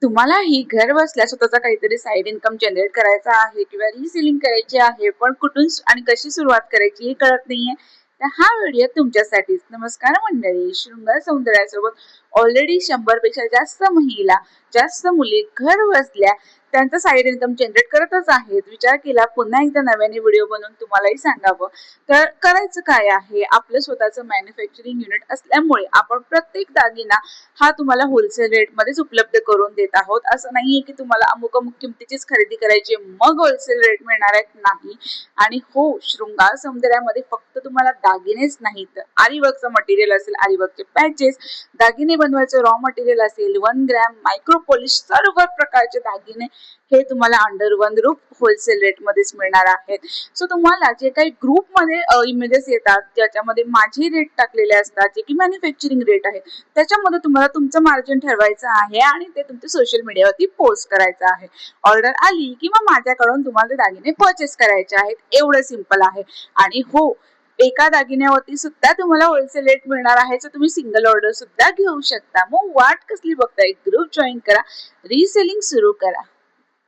तुम्हालाही घर बसल्या स्वतःचा काहीतरी साईड इन्कम जनरेट करायचा आहे किंवा रिसेलिंग करायची आहे, पण कुठून आणि कशी सुरुवात करायची हे कळत नाहीये, तर हा व्हिडिओ तुमच्यासाठीच. नमस्कार मंडळी, शृंगार सौंदर्यासोबत ऑलरेडी 100 पेक्षा जास्त महिला, जास्त मुली घर बसल्या त्यांचा साईड इन्कम जनरेट करतच आहेत. विचार केला पुन्हा एकदा नव्याने व्हिडिओ बनवून तुम्हालाही सांगावं. तर करायचं काय आहे, आपलं स्वतःचं मॅन्युफॅक्चरिंग युनिट असल्यामुळे आपण प्रत्येक दागिना हा तुम्हाला होलसेल रेट मध्येच उपलब्ध करून देत आहोत. असं नाहीये की तुम्हाला अमुक अमुक किमतीचीच खरेदी करायची मग होलसेल रेट मिळणार आहेत, नाही. आणि हो, शृंगार सौंदर्यामध्ये फक्त तुम्हाला दागिनेच नाही तर आरीवर्कचं मटेरियल असेल, आरीवर्कचे पॅचेस, दागिने बनवायचं रॉ मटेरियल असेल, 1 ग्रॅम मायक्रो पॉलिश, सर्व प्रकारचे दागिने हे तुम्हाला under one roof wholesale rate मध्येच मिळणार आहेत. सो तुम्हाला जे काही ग्रुपमध्ये इमेजेस येतात ज्याच्यामध्ये माझे रेट टाकलेले असतात, जे की मॅन्युफॅक्चरिंग रेट आहे, त्याच्यामध्ये तुम्हाला तुमचं मार्जिन ठरवायचं आहे आणि ते तुमच्या सोशल मीडियावरती पोस्ट करायचं आहे. ऑर्डर आली की मग माझ्याकडून तुम्हाला ते दागिने परचेस करायचे आहेत, एवढं सिंपल आहे. आणि हो, एका दागिन्यावरती सुद्धा तुम्हाला होलसेल रेट मिळणार आहे, तर तुम्ही सिंगल ऑर्डर सुद्धा घेऊ शकता. मग वाट कसली बघताय, ग्रुप जॉईन करा, रिसेलिंग सुरू करा.